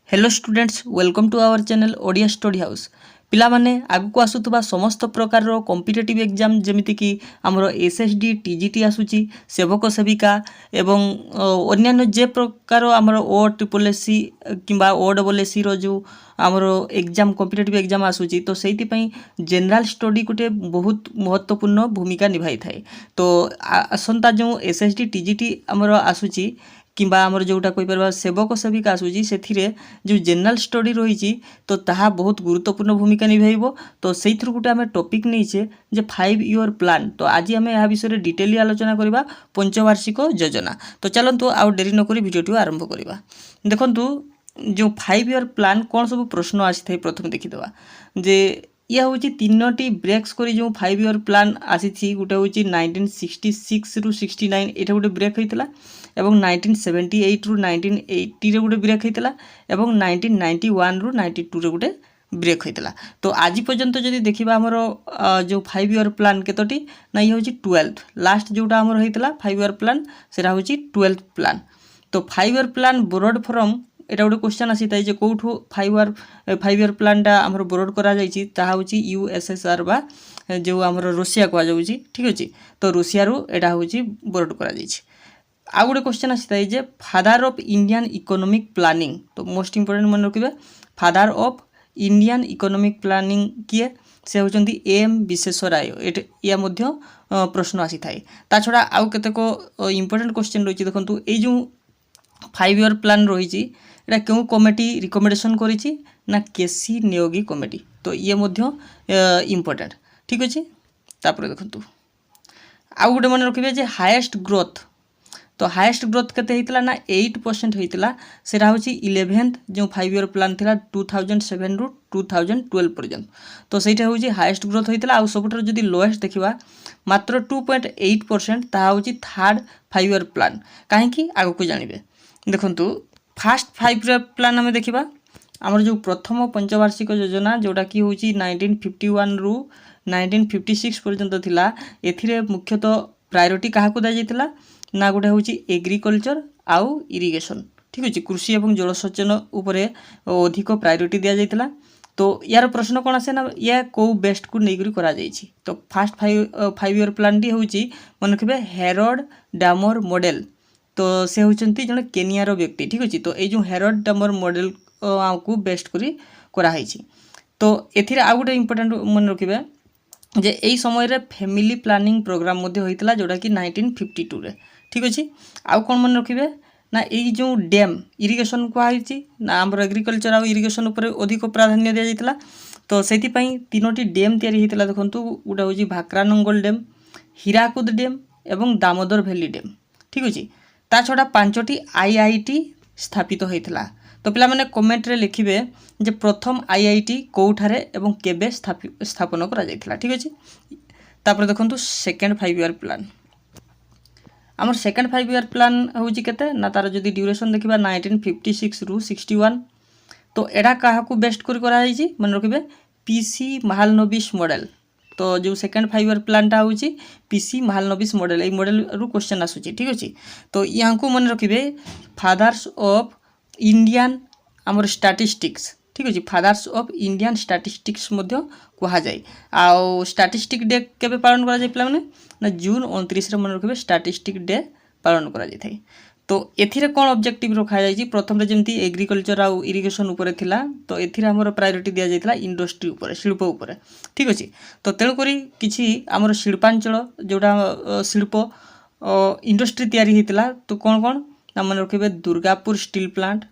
Hello students welcome to our channel Odia study house. पिलामाने आगु आसुवा समस्त प्रकार कॉम्पिटिटिव एग्जाम जमीक आमर एसएसडी टीजीटी आसूची सेवक सेविका एवं अन्यान्य जे प्रकार आमर ओ ट्रिपल एससी किंबा ओ डबल एससी जो आमर एग्जाम कॉम्पिटिटिव एग्जाम आसूची तो से जनरल स्टडी गोटे बहुत महत्वपूर्ण भूमिका निभाई थाए। तो आसंता जो एसएसडी टीजीटी आमर आसूची किंबा आमर जोटा कहीपर सेवक सेविका आसूची से जो जनरल स्टडी रही तो ताहा बहुत गुरुत्वपूर्ण भूमिका निभाइब। तो से गोटे आम टॉपिक नहींचे जे 5 ईयर प्लान। तो आज आम यह विषय डिटेली आलोचना करवा पंचवार्षिक योजना। तो चलतु आउ डेरी नक भिडियो आरंभ करवा। देखु जो 5 ईयर प्लान कौन सब प्रश्न आसी प्रथम देखीदे जे यह हूँ 3टी ब्रेक्स करी जो 5 ईयर प्लान आसी गोटे हूँ 1966 रु 69 ये गोटे ब्रेक होता एवं 1978 रु 1980 रे गोटे ब्रेक होता एवं 1991 रु 92 रे गोटे ब्रेक होता। तो आज पर्यंत जदि देखा आमर जो 5 ईयर प्लान केतोटी ना ये हूँ 12th लास्ट जोटा आमर होता 5 ईयर प्लान से हूँ 12th प्लान। तो 5 ईयर प्लान बोरोड फ्रॉम एटा गोटे क्वेश्चन आसी था कौटू 5 ईयर प्लानटा आमर बोरोड करा यूएसएसआर बा जो आमर रूसिया कहुच्छी ठीक अच्छे। तो रूसिया रू एटा हूँ बोरोड करा आउ गोटे क्वेश्चन आसी था father of Indian economic planning. तो मोस्ट इंपोर्टेंट मन रखिए father of Indian economic planning किए से होचंती एम विश्वेश्वराय या मध्य प्रश्न आसी थाए। ता छड़ा आउ केतेक इंपोर्टेंट क्वेश्चन रही देखो ये जो 5 ईयर प्लान रही एटा क्यों कमिटी रिकमेंडेशन करिछि ना केसी नियोगी कमिटी। तो ये मध्य इंपोर्टेंट ठीक अच्छे। तापर देखो आउ गोटे मन रखिए जे हाईएस्ट ग्रोथ। तो हाईएस्ट ग्रोथ केते होता ना 8% होता से हूँ 11th जो 5 ईयर प्लान था 2007 रु 2012 पर्यंत। तो सहीटा हूँ हाईएस्ट ग्रोथ होता आउ सबुठ जदि लोएस्ट देखा मात्र 2.8% ता हूँ 3rd 5 ईयर प्लान। कहीं आग को जानवे देखु फास्ट 5 ईयर प्लान आम देखा आमर जो प्रथम पंचवार्षिक योजना जोटा कि हूँ 1951 रु 1956 पर्यंत थिला एथिरे मुख्यतः प्रायोरिटी क्या दिया ना गोटे हूँ एग्रिकल्चर आउ इरिगेशन ठीक अच्छे कृषि एवं जलसेचन उपरे अधिक प्रायोरिटी दि जाता। तो यार प्रश्न कौन आसे ना या कौ बेस्ट को लेकर करा जाइछि। तो फास्ट 5 ईयर प्लान टी हूँ मन रखिए हेरोड डामर मॉडल। तो से होचंती जने केनियार व्यक्ति ठीक अच्छे। तो ये हेरोड डामर मॉडल को बेस्ट करी कराई। तो एथिरे आउ गोटे इंपोर्टेंट मन रखिए जे यही समय रे फैमिली प्लानिंग प्रोग्राम मध्य होइतला जोटा कि 1952 रे ठीक अच्छे। आउ कौन मन रखिए ना यही जो डैम इरिगेशन कहुच्छी ना आम एग्रिकल्चर आउ इरिगेशन उपर अधिक प्राधान्य दि जाता। तो से 3टी डैम तैयारी होता देखो गोटे हूँ भाक्रानंगल डैम हीराकुद डैम एवं दामोदर भैली डैम ठीक अच्छे। ता छड़ा 5टी आईआईटी स्थापित होता। तो पिला माने कमेंट रे लिखिबे जे प्रथम आईआईटी कोठारे एवं केबे स्थापन करा जायतिला ठीक अच्छे। तापर देखंतु सेकेंड 5 ईयर प्लान आमर सेकेंड 5 ईयर प्लान हूँ केते ना तार जदि ड्यूरेशन देखा 1956 रु 61। तो एटा क्या बेस्ट कर मन रखिए पीसी महालनोबिस मॉडल। तो जो सेकेंड 5 ईयर प्लानटा हूँ पीसी महालनोबिस मॉडल ये मॉडल रु क्वेश्चन आसूची ठीक अच्छे। तो यहाँ को मन रखिए फादर्स ऑफ इंडियन आमर स्टैटिस्टिक्स ठीक अच्छे फादर्स ऑफ इंडियन स्टैटिस्टिक्स कह जाए। आउ स्टैटिस्टिक डे केबे पालन करा जाए पिला माने ना जून 29 रे मन रखिए स्टैटिस्टिक डे पालन करा जाए। तो एथिरे कौन ऑब्जेक्टिव रखा जाए प्रथम जमी एग्रिकल्चर आउ इरिगेशन उपरे थिला। तो एथिरे हमर प्रायोरिटी दिया जायतिला इंडस्ट्री उपरे शिल्प उपरे ठीक अच्छे। तो तेणुकरी किछि आमर शिल्पांचल जोटा शिल्प इंडस्ट्री तैयारी होता। तो कौन कौन ना मन रखिए Durgapur steel plant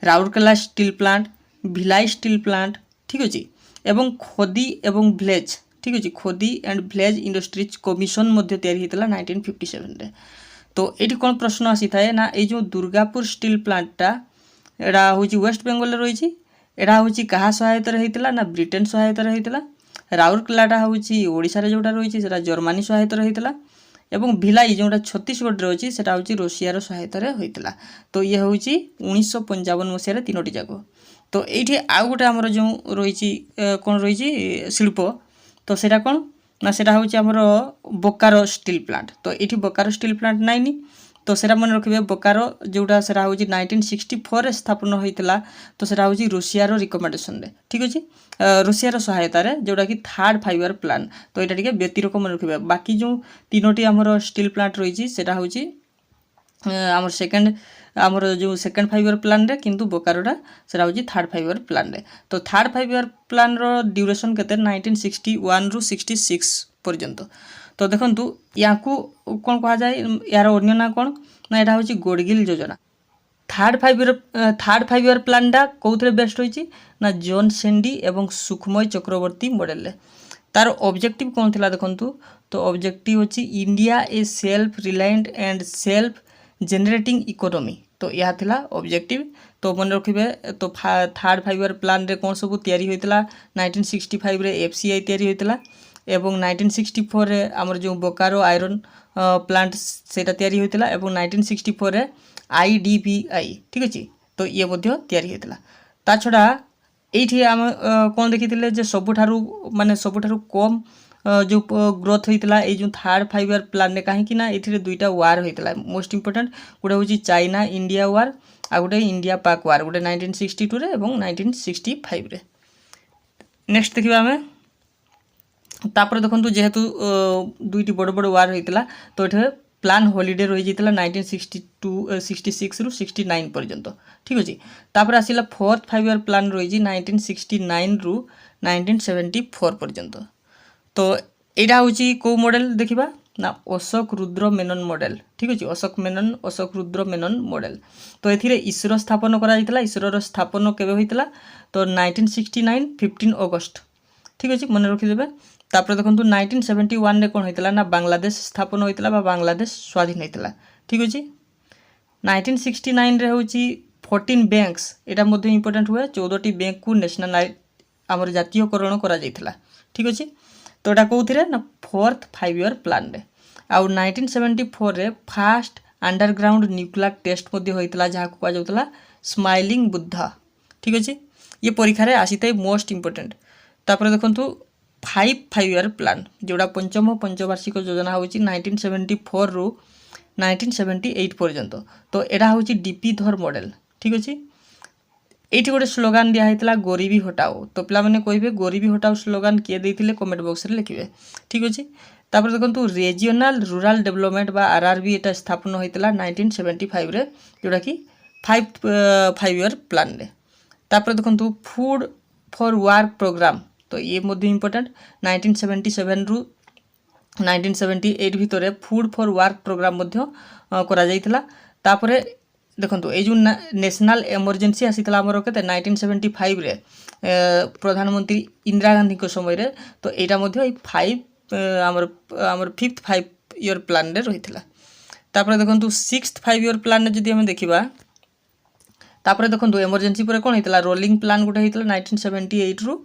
Rourkela steel plant Bhilai steel plant ठीक अच्छे एवं खोदी एवं व्लेज ठीक अच्छे खोदी एंड व्लेज इंडस्ट्रीज कमिशन मध्य तैयारी होता 1957 रे। तो ये कौन प्रश्न आसी थाए ना ये जो दुर्गापुर स्टील प्लांटा एटा हूँ वेस्ट बेंगल रही एटा हूँ क्या सहायता होता ना ब्रिटेन सहायता होता। राउरकेलाटा हूँ ओडिशा जोटा रही जर्मनी सहायता होता एवं भिलाई जोटा छत्तीसगढ़ रही है हूँ रूसियार सहायतार होता। तो ये हूँ 1955 मसीह 3टी जाक। तो ये आउ गोटे आमर जो रही कौन रही शिल्प तो सेटा कौन ना सेटा हूँ आमर बोकारो स्टील प्लांट। तो ये बोकारो स्टील प्लांट नाइनी। तो सेटा मन रखिबे बोकारो जोटा सेटा होची 1964 रे स्थापन होइतला तो सेटा होची रूसिया रो रिकमेंडेशन रे ठीक अछि रूसिया रो सहायता रे जोटा कि थर्ड 5 ईयर प्लान तो एटा टिके व्यतिरक मन रखिबे बाकी जो तीनोटी हमरो स्टील प्लांट रहिची सेटा होची आमर सेकंड आमर जो सेकंड 5 ईयर प्लान रे किंतु बोकारोटा सेटा होची थर्ड 5 ईयर प्लान रे तो थर्ड 5 ईयर प्लान रो ड्यूरेशन केते 1961 रु 66 पर्यंत तो देखंतु याकू कोन कहा जाय यार अन्य ना कोन ना एटा होची गोडगिल योजना थर्ड 5 ईयर प्लान डा कोथरे बेस्ट होईची ना जॉन सेंडी एवं सुखमय चक्रवर्ती मॉडल रे तार ऑब्जेक्टिव कोन थिला देखंतु तो ऑब्जेक्टिव होची India A self reliant and self generating economy तो यह थिला ऑब्जेक्टिव तो मन रखिबे तो थर्ड 5 ईयर प्लान रे कोन सब तयारी होइतला 1965 रे एफसीआई तयारी होइतला एवं 1964 रे हमर जो बोकारो आयरन प्लांट सेटा तयारी होइतला एवं 1964 रे आईडीबीआई ठीक अछि तो ये मध्ये तयारी होइतला ता छडा एठी हम कोन देखितिले जे सबुठारु माने सबुठारु कम जो ग्रोथ होइतला ए जो थर्ड 5 ईयर प्लान ने काहे कि ना एथिरे दुईटा वार होइतला मोस्ट इंपोर्टेंट गुडा होची चाइना इंडिया वार आ गुडे इंडिया पाक वार गुडे 1962 रे एवं 1965 रे नेक्स्ट देखिबा हमें तापर देखंतु जेहेतु दुईटी बड़ बड़ वार होइतला तो एठे प्लान हॉलिडे रहि जितला 1962 66 रु 69 पर्यंत ठीक अछि तापर आसिला फोर्थ 5 ईयर प्लान रहि जी 1969 रु 1974 पर्यंत तो एटा होची को मॉडल देखिबा ना अशोक रुद्र मेनन मॉडल ठीक अछि अशोक रुद्र मेनन मॉडल तो एथिरे इसरो स्थापन करा जितला इसरो रो स्थापन केबे होइतला तो 1969 15 अगस्त ठीक अछि मन रखि देबे तापर देखंतु 1971 रे कोन होइतला ना बांग्लादेश स्थापन होइतला बा बांग्लादेश स्वाधीन होइतला ठीक अछि 1969 रे होची 14 बैंक्स एटा मध्ये इंपोर्टेंट हुए 14 टी बैंक को नेशनल हमर जातीयकरण करा जाइतला ठीक अछि तो एटा कोउथिरे ना फोर्थ 5 ईयर प्लान रे आ 1974 रे फर्स्ट अंडरग्राउंड न्यूक्लियर टेस्ट मध्ये होइतला जहा को जाउतला स्माइलिंग बुद्धा ठीक अछि ये परीक्षा रे आसीतै मोस्ट इंपोर्टेंट तापर देखंतु 5 ईयर प्लान जोड़ा पंचम पंचवार्षिक योजना होची 1974 रु 1978 पर्यंत तो एटा होची डीपी धर मॉडल ठीक अछि एठी गोटे स्लोगान दिया हेतला गरीबी हटाओ तो पिला माने कहिबे गरीबी हटाओ स्लोगान के देथिले कमेंट बॉक्स रे लिखिबे ठीक अछि तापर देखंतु रीजनल रूरल डेवलपमेंट बा आरआरबी एटा स्थापन होइतला 1975 रे जोड़ा कि 5 ईयर प्लान रे तापर देखंतु फूड फॉर वर्क प्रोग्राम तो ये मध्ये इंपोर्टेंट 1977 रु 1978 भितरे फूड फॉर वर्क प्रोग्राम मध्ये करा जाइतला तापरे देखंतु ए जो नेशनल इमरजेंसी आसीतला हमर केते 1975 रे प्रधानमंत्री इंदिरा गांधी को समय रे तो एटा मध्ये ए 5 हमर फिफ्थ 5 ईयर प्लान रे रहितला तापरे देखंतु सिक्स्थ 5 ईयर प्लान ने जदी हम देखिबा तापरे देखंतु इमरजेंसी पर कोन हितला रोलिंग प्लान गुटे हितला 1978 रु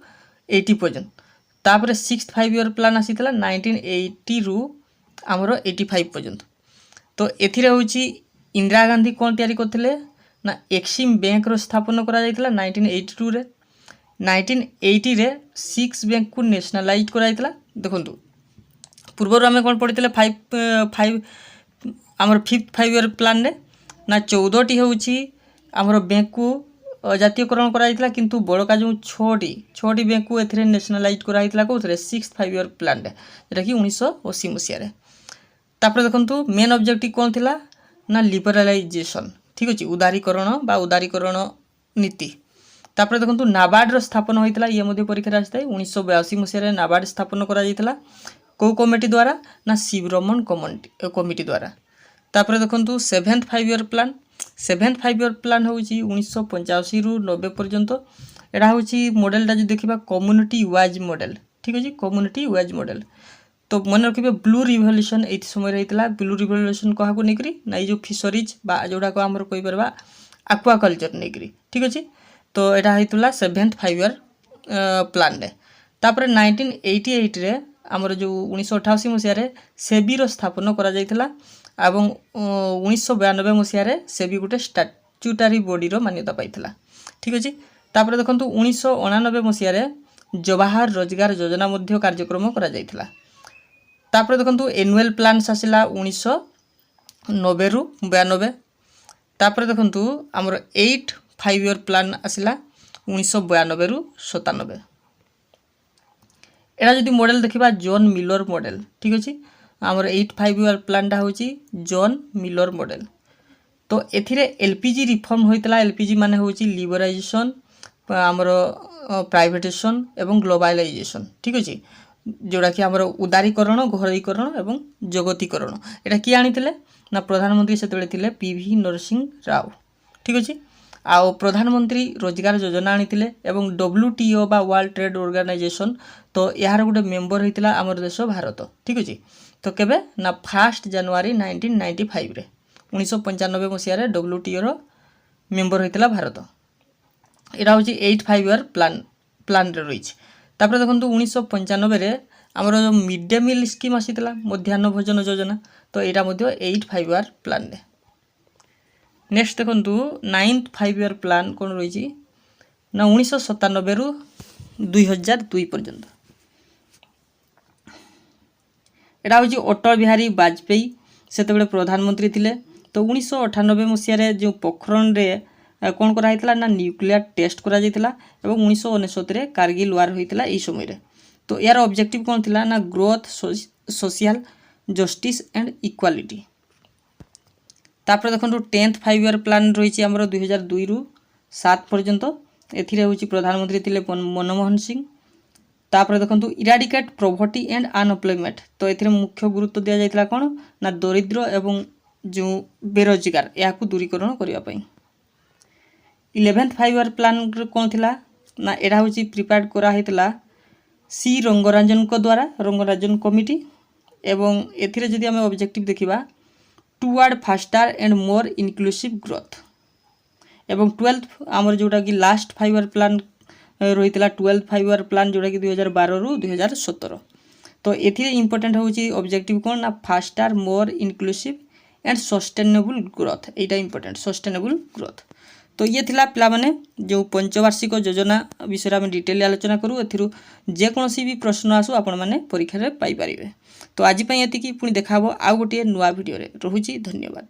80 पर्यंत तापरे सिक्स्थ 5 ईयर प्लान आसीतला 1980 रु हमरो 85 पर्यंत तो एथिरे होची इंदिरा गांधी कोन तयारी करथिले ना एक्सिम बैंक रो स्थापन करा जाइतला 1982 रे 1980 रे 6 बैंक को नेशनलाइज करा जाइतला देखंतु पूर्व हमें कोन पढितले 5 हमर फिफ्थ 5 ईयर प्लान रे ना 14 टी होची हमर बैंक को जातीयकरण करा जाइतला किंतु बड़का जो 6टी बैंक को एथरे नेशनलाइज करा जाइतला कोथरे 6th 5 ईयर प्लान रे जेटा कि 1980 मसिया रे तापर देखंतु मेन ऑब्जेक्टिव कोन थिला ना लिबरलाइजेशन ठीक अछि उदारीकरण नीति तापर देखंतु नाबार्ड रो स्थापन होइतला ये मध्ये परीक्षा आस्ताय 1982 मसिया रे नाबार्ड स्थापन करा जाइतला को कमिटी द्वारा ना शिवरमन कमिटी द्वारा तापर देखंतु 7th 5 year plan 7th 5 year plan होची 1985 रु 90 पर्यंत एडा होची मॉडल ता जो देखिबा कम्युनिटी वाइज मॉडल ठीक अछि कम्युनिटी वाइज मॉडल तो मन रखिबे ब्लू रिवोल्यूशन एथि समय रहितला ब्लू रिवोल्यूशन कहा को नेकरी ना जो फिशरीज बा जोडा को हमर कोइ परबा एक्वाकल्चर नेकरी ठीक अछि तो एडा हितला 7th 5 ईयर प्लान रे तापर 1988 रे हमर जो 1988 मसिया रे सेबी रो स्थापन करा जाइतला एवं 1992 मसिया रे सेबी गुटे स्टैट्यूटरी बॉडी रो मान्यता पाइतला ठीक अछि तापर देखंतु 1989 मसिया रे जवाहर रोजगार योजना मध्ये कार्यक्रम करा जाइतला तापर देखंतु एनुअल प्लान आसिला 90 रु 92। तापर देखंतु हमर 8 5 ईयर प्लान आसिला 1992 रु 97। एटा जदि मॉडल देखिबा जॉन मिलर मॉडल, ठीक अछि। हमर 8 5 ईयर प्लानटा होची जॉन मिलर मॉडल। तो एथिरे एलपीजी रिफॉर्म होइतला। एलपीजी माने होची लिबराइजेशन, हमर प्राइवेटेशन एवं ग्लोबलाइजेशन, ठीक अछि। जोड़ा कि हमर उदारीकरण, घरोईकरण एवं जगतीकरण एटा कि आनिथिले ना प्रधानमंत्री सेतबेले थिले पीवी नरसिंह राव, ठीक अछि। आउ प्रधानमंत्री रोजगार योजना आनिथिले एवं डब्ल्यूटीओ बा वर्ल्ड ट्रेड ऑर्गेनाइजेशन, तो यार गोटे मेंबर होइतला हमर देश भारत, ठीक अछि। तो केबे ना 1 जनवरी 1995 रे 1995 मसिया रे डब्ल्यूटीओ रो मेंबर होइतला भारत। एटा होची 8 5 ईयर प्लान रे रहिछि। तापर देखंतु 1995 रे हमर जो मिड डे मील स्कीम आसीतला, मध्याह्न भोजन योजना, तो एटा मध्ये 8 5 ईयर प्लान रे। नेक्स्ट देखंतु 9th 5 ईयर प्लान कोन रहिछि ना 1997 रु 2002 पर्यंत। एटा होची अटल बिहारी वाजपेयी सेतेबेले प्रधानमंत्री थिले। तो 1998 मसिया रे जो पोखरण रे कोन करा हितला ना न्यूक्लियर टेस्ट करा जायतिला एवं 1969 रे कारगिल वार होइतिला ई समय रे। तो यार ऑब्जेक्टिव कोन थिला ना growth, social justice and equality. तापर देखंतु 10th 5 ईयर प्लान रहिछि हमरो 2002 रु 7 पर्यंत। एथिरे होछि प्रधानमंत्री थिले मनमोहन सिंह। तापर देखंतु इराडिकेट पॉवर्टी एंड अनएम्प्लॉयमेंट, तो एथिरे मुख्य गुरुत्व दिया जायतिला कोन ना दरिद्र एवं जो बेरोजगार याकू दूरीकरण करिया पई। 11th 5 ईयर प्लान कोन थिला ना एडा होछि प्रिपेयर्ड करा हितला सी रंगराजन को द्वारा, रंगराजन कमिटी। एवं एथिरे जदि हमें ऑब्जेक्टिव देखिबा toward faster and more inclusive growth. एवं 12th हमर जोटा कि लास्ट 5 ईयर प्लान रहितला 12th 5 ईयर प्लान जोटा कि 2012 रु 2017। तो एथिरे इंपोर्टेंट होछि ऑब्जेक्टिव कोन ना faster, more inclusive and sustainable growth. Etah important sustainable growth. तो ये थिला पिला माने जो पंचवार्षिक योजना विषय में डिटेल आलोचना करू। एथिरु जे कोनोसी भी प्रश्न आसु आपण माने परीक्षा रे पाई परिबे। तो आज पई एतिकी, पुनी देखाबो आ गोटे नुवा वीडियो रे। रहुची, धन्यवाद।